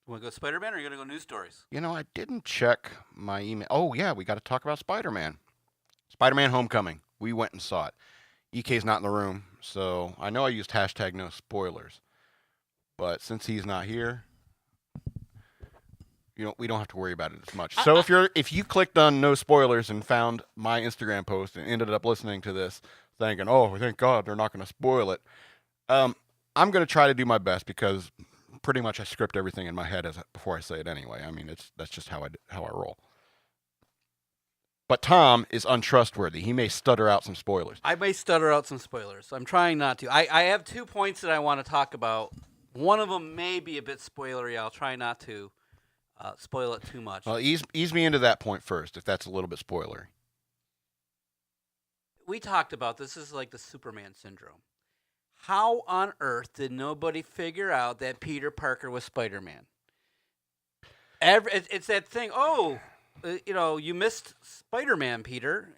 You want to go Spider-Man or are you going to go news stories? I didn't check my email. Oh, yeah, we got to talk about Spider-Man. Spider-Man Homecoming. We went and saw it. EK's not in the room, so I know I used hashtag no spoilers. But since he's not here, we don't have to worry about it as much. So if you clicked on no spoilers and found my Instagram post and ended up listening to this thinking, oh, thank God they're not going to spoil it, I'm going to try to do my best because pretty much I script everything in my head before I say it anyway. I mean, that's just how I roll. But Tom is untrustworthy. He may stutter out some spoilers. I may stutter out some spoilers. I'm trying not to. I have 2 points that I want to talk about. One of them may be a bit spoilery. I'll try not to spoil it too much. Well, ease me into that point first, if that's a little bit spoilery. We talked about this is like the Superman syndrome. How on earth did nobody figure out that Peter Parker was Spider-Man? It's that thing. Oh, you missed Spider-Man, Peter.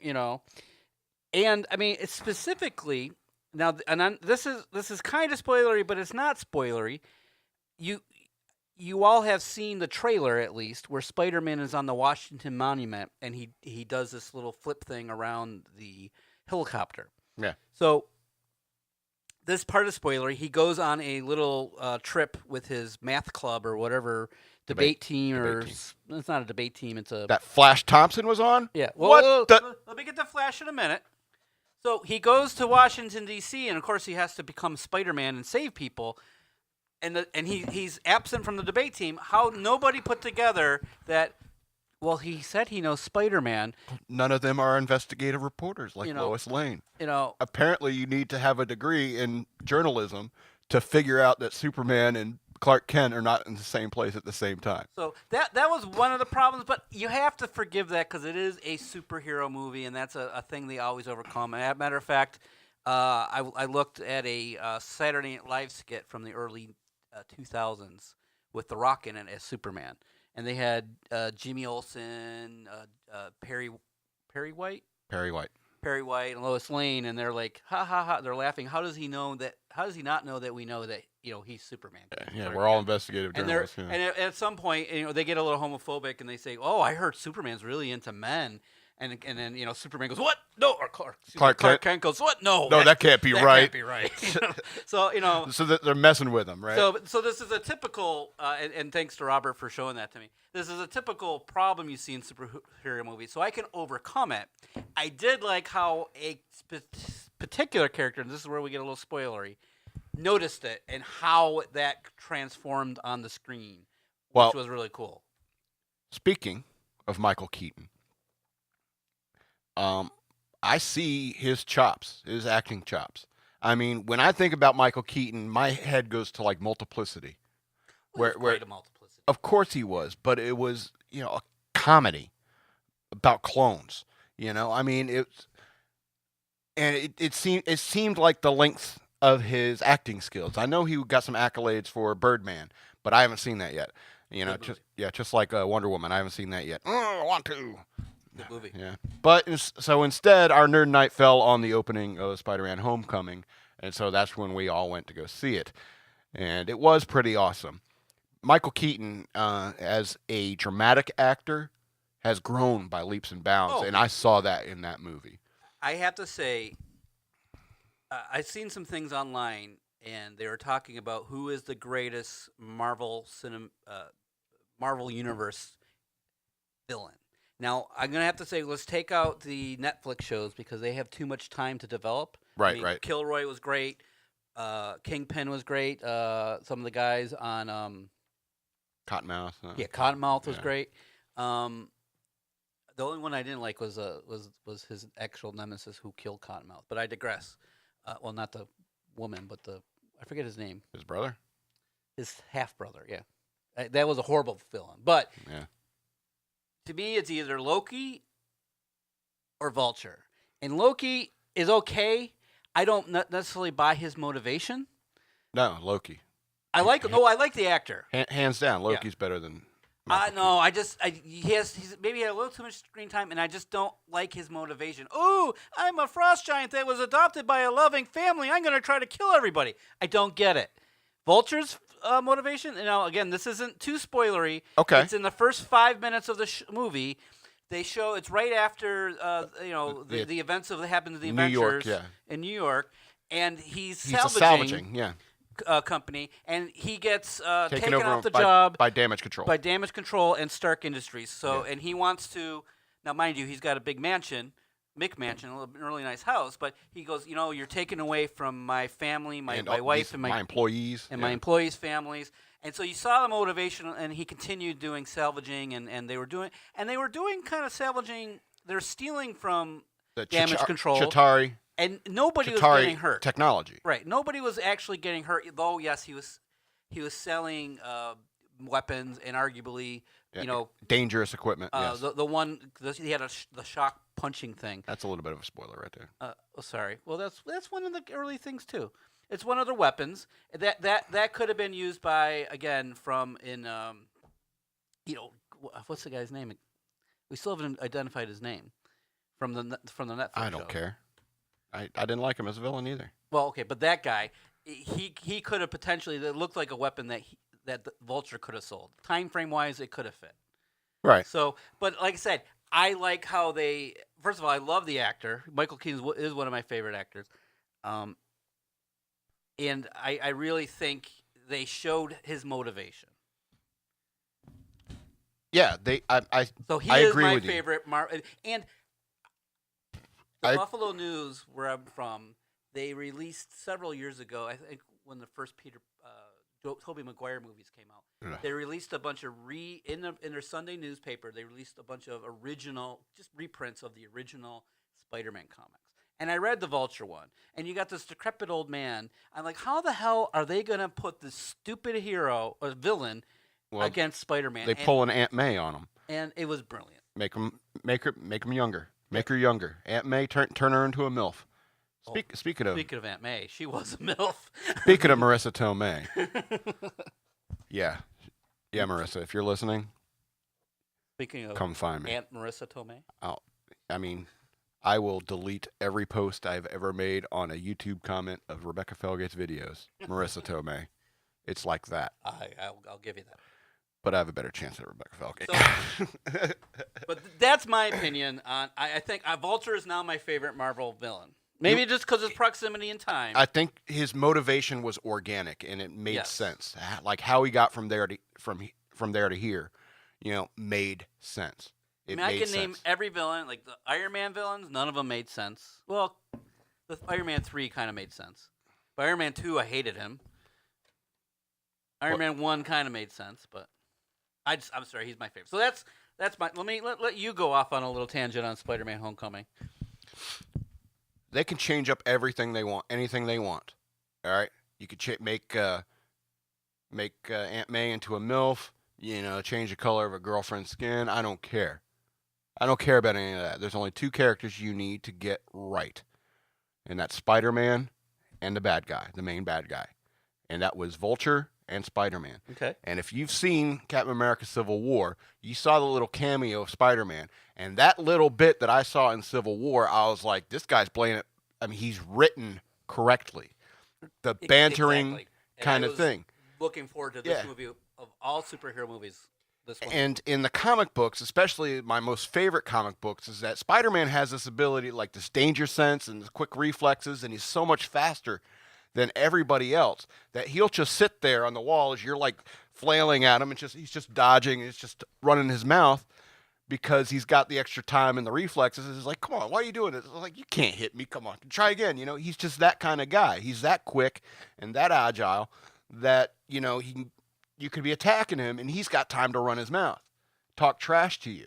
And I mean, it's specifically now. And this is kind of spoilery, but it's not spoilery. You all have seen the trailer at least, where Spider-Man is on the Washington Monument and he does this little flip thing around the helicopter. Yeah. So this part is spoilery. He goes on a little trip with his math club or whatever debate team. It's not a debate team. It's a that Flash Thompson was on. Yeah. Well, let me get to Flash in a minute. So he goes to Washington D.C. and of course he has to become Spider-Man and save people. And he's absent from the debate team. How nobody put together that? Well, he said he knows Spider-Man. None of them are investigative reporters like Lois Lane. Apparently, you need to have a degree in journalism to figure out that Superman and Clark Kent are not in the same place at the same time. So that was one of the problems, but you have to forgive that because it is a superhero movie, and that's a thing they always overcome. And as a matter of fact, I looked at a Saturday Night Live skit from the early 2000s with The Rock in it as Superman. And they had Jimmy Olsen, Perry White, and Lois Lane, and they're like, ha ha ha! They're laughing. How does he know that? How does he not know that we know that he's Superman? Yeah, we're all investigative journalists. And at some point, they get a little homophobic, and they say, "Oh, I heard Superman's really into men." And then Superman goes, "What? No!" Or Clark Kent goes, "What? No! That can't be right. Can't be right." So so that they're messing with him, right? So this is a typical, and thanks to Robert for showing that to me. This is a typical problem you see in superhero movies. So I can overcome it. I did like how a particular character, and this is where we get a little spoilery, noticed it and how that transformed on the screen, which was really cool. Speaking of Michael Keaton. I see his chops, his acting chops. I mean, when I think about Michael Keaton, my head goes to like Multiplicity. Where Multiplicity. Of course he was, but it was, a comedy about clones. I mean, it seemed like the length of his acting skills. I know he got some accolades for Birdman, but I haven't seen that yet. Just like Wonder Woman, I haven't seen that yet. I want to. Good movie. Yeah. But so instead, our nerd night fell on the opening of Spider-Man Homecoming, and so that's when we all went to go see it. And it was pretty awesome. Michael Keaton, as a dramatic actor, has grown by leaps and bounds, and I saw that in that movie. I have to say, I've seen some things online, and they were talking about who is the greatest Marvel Universe villain. Now, I'm going to have to say, let's take out the Netflix shows because they have too much time to develop. Right. Kilroy was great. Kingpin was great. Some of the guys on... Cottonmouth. Cottonmouth was great. The only one I didn't like was his actual nemesis who killed Cottonmouth. But I digress. Well, not the woman, but I forget his name. His brother? His half-brother, yeah. That was a horrible villain. But... Yeah. To me, it's either Loki or Vulture. And Loki is okay. I don't necessarily buy his motivation. No, Loki. I like the actor. Hands down, Loki's better than. No, he's maybe had a little too much screen time, and I just don't like his motivation. Oh, I'm a frost giant that was adopted by a loving family. I'm going to try to kill everybody. I don't get it. Vulture's motivation. Again, this isn't too spoilery. Okay. It's in the first 5 minutes of the movie. They show it's right after the events that happened to the New York, Adventures in New York, and he's a salvaging, company, and he gets taken taken over off the by, job by Damage Control. by Damage Control and Stark Industries. So, and he wants to now, mind you, he's got a big mansion. McMansion, a really nice house, but he goes, you're taken away from my family, my wife, and my employees, and my employees' families, and so you saw the motivation, and he continued doing salvaging, and they were doing kind of salvaging. They're stealing from the Damage Control, Chitauri, and nobody was getting hurt. Technology, right? Nobody was actually getting hurt, though. Yes, he was selling weapons and arguably. Dangerous equipment. Yes. He had the shock punching thing. That's a little bit of a spoiler right there. Sorry. Well, that's one of the early things too. It's one of the weapons that could have been used by what's the guy's name? We still haven't identified his name from the Netflix I don't show. care. I didn't like him as a villain either. Well, okay, but that guy, he could have potentially. That looked like a weapon that the Vulture could have sold. Time frame wise, it could have fit. Right. So, but like I said, I like how they. First of all, I love the actor. Michael Keaton is one of my favorite actors, and I really think they showed his motivation. Yeah, So he I is agree my with you. favorite and the Buffalo News, where I'm from, they released several years ago. I think when the first Tobey Maguire movies came out. Yeah. They released a bunch of in their Sunday newspaper. They released a bunch of original, just reprints of the original Spider-Man comics. And I read the Vulture one, and you got this decrepit old man. I'm like, how the hell are they gonna put this stupid hero or villain against Spider-Man? They pull an Aunt May on him, and it was brilliant. Make him younger, make her younger. Aunt May turn her into a MILF. Speaking of Aunt May, she was a MILF. Speaking of Marissa Tomei. Yeah, Marissa, if you're listening, Speaking of come find me. Aunt Marissa Tomei. I will delete every post I've ever made on a YouTube comment of Rebecca Felgate's videos. Marissa Tomei. It's like that. I'll give you that. But I have a better chance at Rebecca Felgate. But that's my opinion on. I think Vulture is now my favorite Marvel villain. Maybe just because of proximity in time. I think his motivation was organic and it made sense. Like how he got from there to here, made sense. I can name every villain, like the Iron Man villains. None of them made sense. Well, the Iron Man 3 kind of made sense. But Iron Man 2, I hated him. Iron Man 1 kind of made sense, but I'm sorry, he's my favorite. So that's my. Let you go off on a little tangent on Spider-Man: Homecoming. They can change up everything they want, anything they want. All right, you could make Aunt May into a MILF. Change the color of a girlfriend's skin. I don't care. I don't care about any of that. There's only two characters you need to get right, and that's Spider-Man and the bad guy, the main bad guy, and that was Vulture and Spider-Man. Okay. And if you've seen Captain America: Civil War, you saw the little cameo of Spider-Man, and that little bit that I saw in Civil War, I was like, this guy's playing it. I mean, he's written correctly. The bantering kind of thing. Looking forward to this movie of all superhero movies. This one. And in the comic books, especially my most favorite comic books, is that Spider-Man has this ability, like this danger sense and this quick reflexes, and he's so much faster than everybody else that he'll just sit there on the wall as you're like flailing at him, and he's just dodging, he's just running his mouth because he's got the extra time and the reflexes. It's like, come on, why are you doing this? It's like, you can't hit me. Come on, try again. He's just that kind of guy. He's that quick and that agile that you could be attacking him, and he's got time to run his mouth, talk trash to you.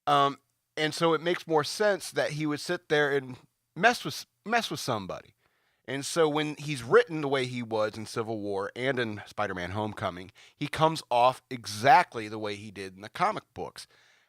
And so it makes more sense that he would sit there and mess with somebody. And so when he's written the way he was in Civil War and in Spider-Man: Homecoming, he comes off exactly the way he did in the comic books.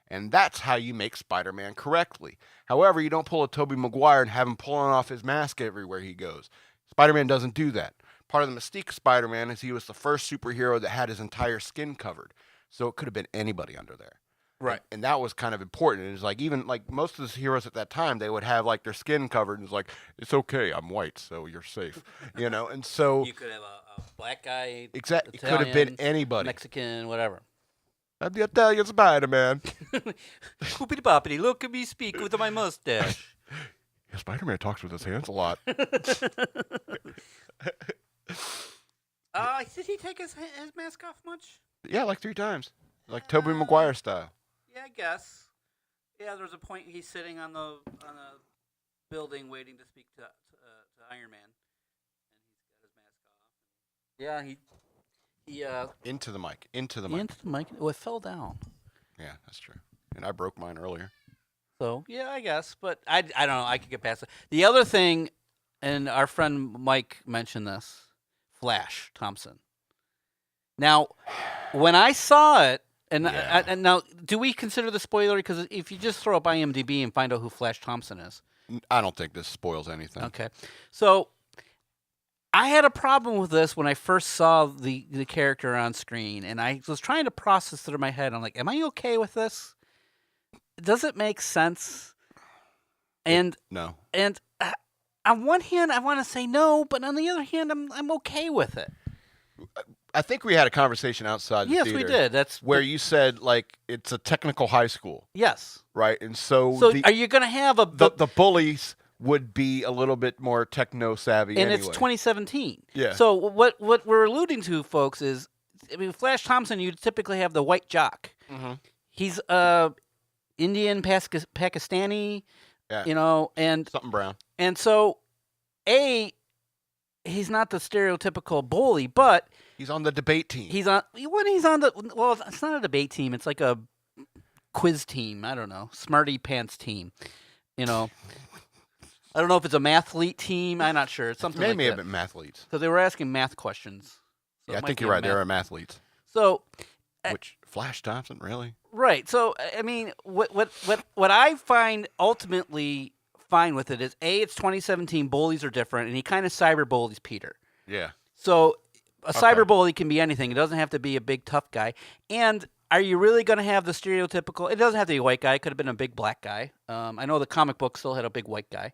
And that's how you make Spider-Man correctly. However, you don't pull a Tobey Maguire and have him pulling off his mask everywhere he goes. Spider-Man doesn't do that. Part of the mystique of Spider-Man is he was the first superhero that had his entire skin covered. So it could have been anybody under there. Right. And that was kind of important. It's like even like most of the heroes at that time, they would have like their skin covered, and it's like it's okay, I'm white, so you're safe, And so You could have a black guy, exactly, it could have been anybody, Mexican, whatever. I'm the Italian Spider-Man. Hoopity boppity, look at me speak with my mustache. Yeah, Spider-Man talks with his hands a lot. Did he take his mask off much? Yeah, like 3 times, like Tobey Maguire style. Yeah, I guess. Yeah, there was a point he's sitting on a building waiting to speak to Iron Man, and he's got his mask off. Yeah, he Into the mic. Oh, it fell down. Yeah, that's true. And I broke mine earlier. So yeah, I guess, but I don't know. I could get past it. The other thing, and our friend Mike mentioned this, Flash Thompson. Now, when I saw it, and now, do we consider the spoiler? Because if you just throw up IMDb and find out who Flash Thompson is, I don't think this spoils anything. Okay, so I had a problem with this when I first saw the character on screen, and I was trying to process through my head. I'm like, am I okay with this? Does it make sense? And no. And on one hand, I want to say no, but on the other hand, I'm okay with it. I think we had a conversation outside the Yes, theater. we did. That's where you said like it's a technical high school. Yes. Right, and so are you going to have the bullies would be a little bit more techno savvy, and anyway. It's 2017. Yeah. So what we're alluding to, folks, is Flash Thompson. You typically have the white jock. Mm-hmm. He's Indian, Pakistani. Yeah. And something brown. And so, he's not the stereotypical bully, but he's on the debate team. It's not a debate team. It's like a quiz team. I don't know, smarty pants team. I don't know if it's a mathlete team. I'm not sure. It's something like that. Maybe a bit mathletes. So they were asking math questions. So yeah, I think you're right. They are mathletes. So, which Flash Thompson really? Right. So I mean, what I find ultimately fine with it is it's 2017. Bullies are different, and he kind of cyber bullies Peter. Yeah. So a cyber bully can be anything. It doesn't have to be a big tough guy. And are you really going to have the stereotypical? It doesn't have to be a white guy. It could have been a big black guy. I know the comic book still had a big white guy,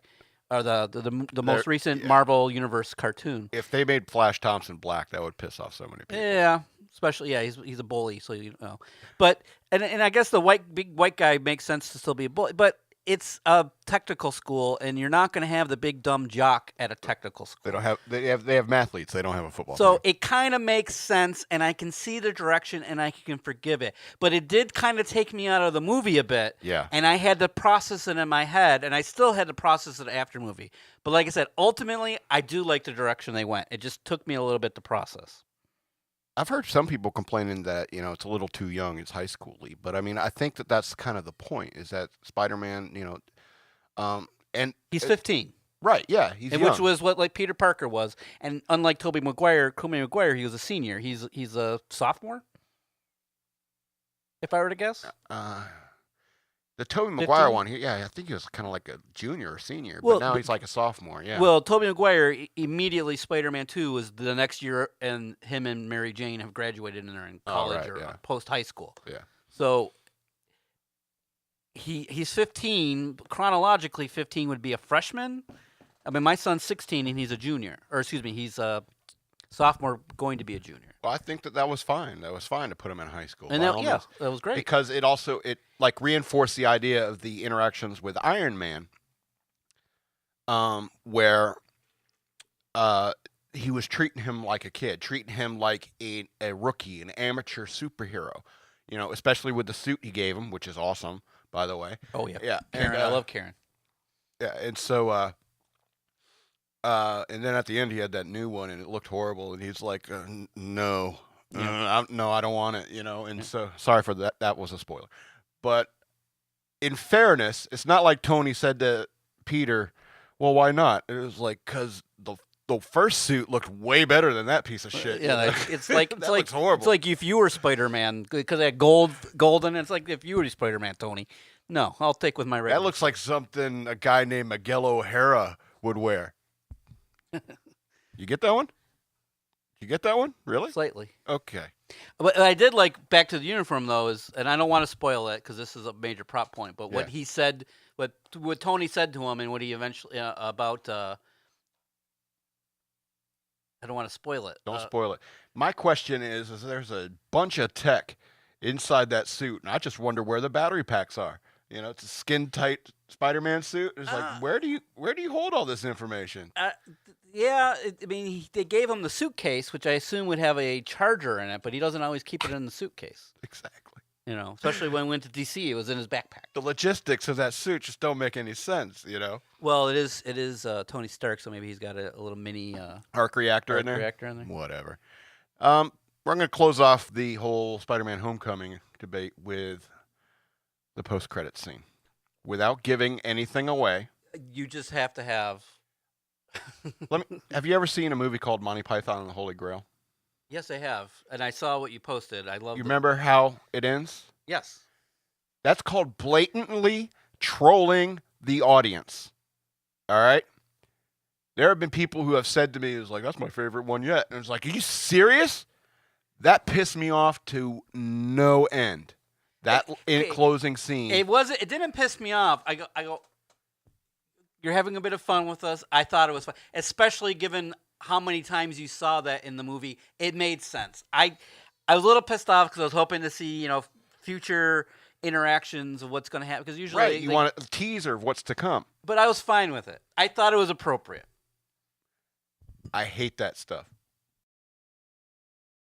or the most recent Marvel Universe cartoon. If they made Flash Thompson black, that would piss off so many people. Yeah. Especially, he's a bully, so But and I guess the big white guy makes sense to still be a bully, but it's a technical school, and you're not going to have the big dumb jock at a technical school. They don't have. They have mathletes. They don't have a football. So team. it kind of makes sense, and I can see the direction, and I can forgive it. But it did kind of take me out of the movie a bit. Yeah. And I had to process it in my head, and I still had to process it after movie. But like I said, ultimately, I do like the direction they went. It just took me a little bit to process. I've heard some people complaining that it's a little too young, it's high schooly, but I mean, I think that's kind of the point. Is that Spider-Man, and he's 15, right? Yeah, he's young. Which was what Peter Parker was, and unlike Tobey Maguire, he was a senior. He's a sophomore, if I were to guess. The Tobey Maguire one, I think he was kind of like a junior or senior, but now he's like a sophomore, yeah. Well, Tobey Maguire, immediately Spider-Man 2 was the next year, and him and Mary Jane have graduated and are in college post-high school. Yeah. So he's 15. Chronologically, 15 would be a freshman. I mean, my son's 16, and he's a junior. Or, excuse me, he's a sophomore going to be a junior. Well, I think that was fine. That was fine to put him in high school. And that was great. Because it also reinforced the idea of the interactions with Iron Man, where he was treating him like a kid, treating him like a rookie, an amateur superhero. Especially with the suit he gave him, which is awesome, by the way. Oh yeah, yeah. Karen, I love Karen. Yeah, and so. And then at the end, he had that new one, and it looked horrible. And he's like, "No, I don't want it." And so, sorry for that. That was a spoiler. But in fairness, it's not like Tony said to Peter, "Well, why not?" It was like because the first suit looked way better than that piece of shit. Yeah, it's like looks horrible. It's like if you were Spider-Man because that golden. It's like if you were Spider-Man, Tony. No, I'll take with my red. That looks like something a guy named Miguel O'Hara would wear. You get that one? You get that one? Really? Slightly. Okay. But I did like back to the uniform though and I don't want to spoil it because this is a major prop point. But what he said, what Tony said to him, and what he eventually about. I don't want to spoil it. Don't spoil it. My question is there's a bunch of tech inside that suit, and I just wonder where the battery packs are. You know, it's a skin tight Spider-Man suit. It's like where do you hold all this information? They gave him the suitcase, which I assume would have a charger in it, but he doesn't always keep it in the suitcase. Exactly. You know, especially when we went to DC, it was in his backpack. The logistics of that suit just don't make any sense, you know. Well, it is Tony Stark, so maybe he's got a little mini arc reactor in there. Whatever. We're going to close off the whole Spider-Man Homecoming debate with the post-credit scene, without giving anything away. You just have to have. Have you ever seen a movie called Monty Python and the Holy Grail? Yes, I have, and I saw what you posted. I love. You remember how it ends? Yes. That's called blatantly trolling the audience. All right? There have been people who have said to me, "It's like that's my favorite one yet," and it's like, "Are you serious?" That pissed me off to no end. That closing scene. It didn't piss me off. I go. You're having a bit of fun with us. I thought it was fun, especially given how many times you saw that in the movie. It made sense. I was a little pissed off because I was hoping to see, future interactions of what's going to happen. Because usually, you want a teaser of what's to come. But I was fine with it. I thought it was appropriate. I hate that stuff.